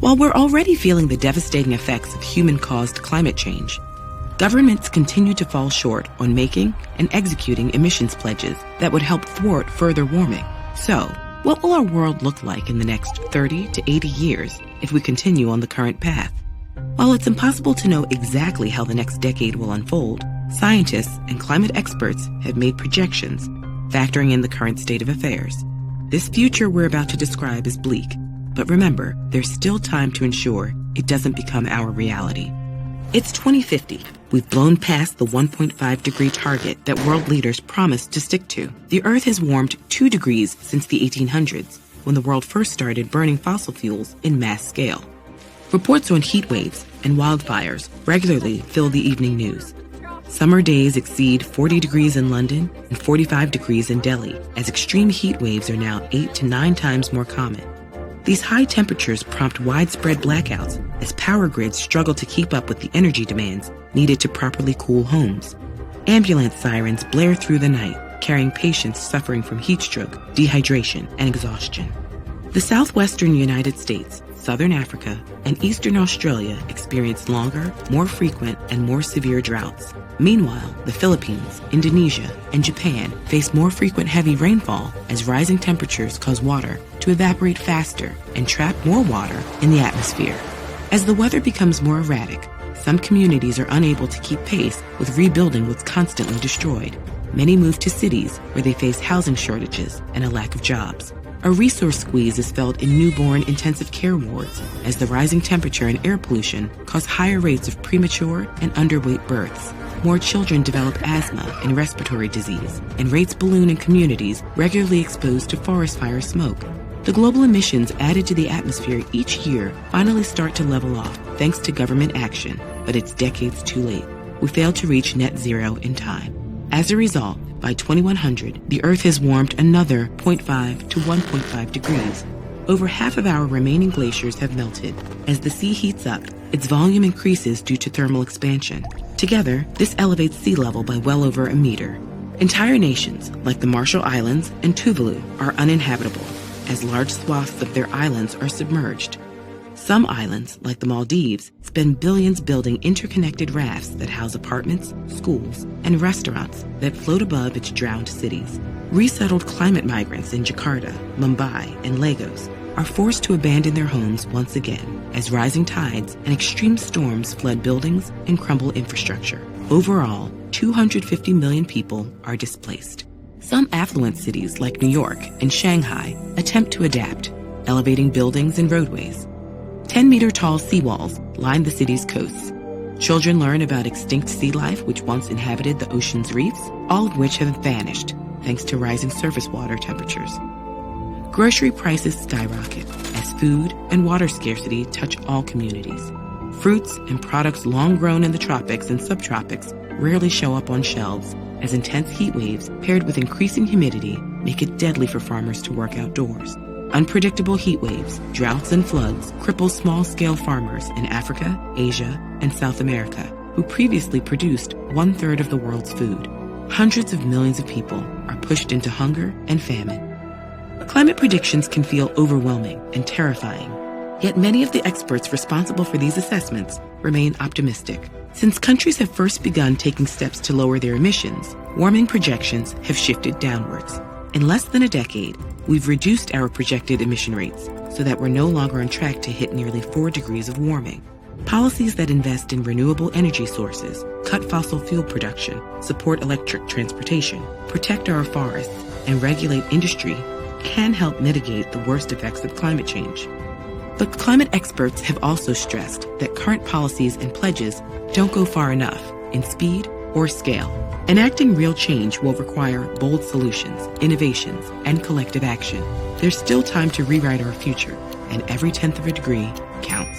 While we're already feeling the devastating effects of human-caused climate change, governments continue to fall short on making and executing emissions pledges that would help thwart further warming. So, what will our world look like in the next 30 to 80 years if we continue on the current path? While it's impossible to know exactly how the next decade will unfold, scientists and climate experts have made projections, factoring in the current state of affairs. This future we're about to describe is bleak, but remember, there's still time to ensure it doesn't become our reality. It's 2050. We've blown past the 1.5-degree target that world leaders promised to stick to. The Earth has warmed 2 degrees since the 1800s, when the world first started burning fossil fuels in mass scale. Reports on heat waves and wildfires regularly fill the evening news. Summer days exceed 40 degrees in London and 45 degrees in Delhi, as extreme heat waves are now 8 to 9 times more common. These high temperatures prompt widespread blackouts as power grids struggle to keep up with the energy demands needed to properly cool homes. Ambulance sirens blare through the night, carrying patients suffering from heat stroke, dehydration, and exhaustion. The southwestern United States, southern Africa, and eastern Australia experience longer, more frequent, and more severe droughts. Meanwhile, the Philippines, Indonesia, and Japan face more frequent heavy rainfall as rising temperatures cause water to evaporate faster and trap more water in the atmosphere. As the weather becomes more erratic, some communities are unable to keep pace with rebuilding what's constantly destroyed. Many move to cities where they face housing shortages and a lack of jobs. A resource squeeze is felt in newborn intensive care wards as the rising temperature and air pollution cause higher rates of premature and underweight births. More children develop asthma and respiratory disease, and rates balloon in communities regularly exposed to forest fire smoke. The global emissions added to the atmosphere each year finally start to level off thanks to government action, but it's decades too late. We failed to reach net zero in time. As a result, by 2100, the Earth has warmed another 0.5 to 1.5 degrees. Over half of our remaining glaciers have melted. As the sea heats up, its volume increases due to thermal expansion. Together, this elevates sea level by well over a meter. Entire nations, like the Marshall Islands and Tuvalu, are uninhabitable, as large swaths of their islands are submerged. Some islands, like the Maldives, spend billions building interconnected rafts that house apartments, schools, and restaurants that float above its drowned cities. Resettled climate migrants in Jakarta, Mumbai, and Lagos are forced to abandon their homes once again as rising tides and extreme storms flood buildings and crumble infrastructure. Overall, 250 million people are displaced. Some affluent cities like New York and Shanghai attempt to adapt, elevating buildings and roadways. 10-meter-tall seawalls line the city's coasts. Children learn about extinct sea life which once inhabited the ocean's reefs, all of which have vanished thanks to rising surface water temperatures. Grocery prices skyrocket as food and water scarcity touch all communities. Fruits and products long grown in the tropics and subtropics rarely show up on shelves, as intense heat waves paired with increasing humidity make it deadly for farmers to work outdoors. Unpredictable heat waves, droughts, and floods cripple small-scale farmers in Africa, Asia, and South America, who previously produced 1/3 of the world's food. Hundreds of millions of people are pushed into hunger and famine. Climate predictions can feel overwhelming and terrifying, yet many of the experts responsible for these assessments remain optimistic. Since countries have first begun taking steps to lower their emissions, warming projections have shifted downwards. In less than a decade, we've reduced our projected emission rates so that we're no longer on track to hit nearly 4 degrees of warming. Policies that invest in renewable energy sources, cut fossil fuel production, support electric transportation, protect our forests, and regulate industry can help mitigate the worst effects of climate change. But climate experts have also stressed that current policies and pledges don't go far enough in speed or scale. Enacting real change will require bold solutions, innovations, and collective action. There's still time to rewrite our future, and every 1/10 of a degree counts.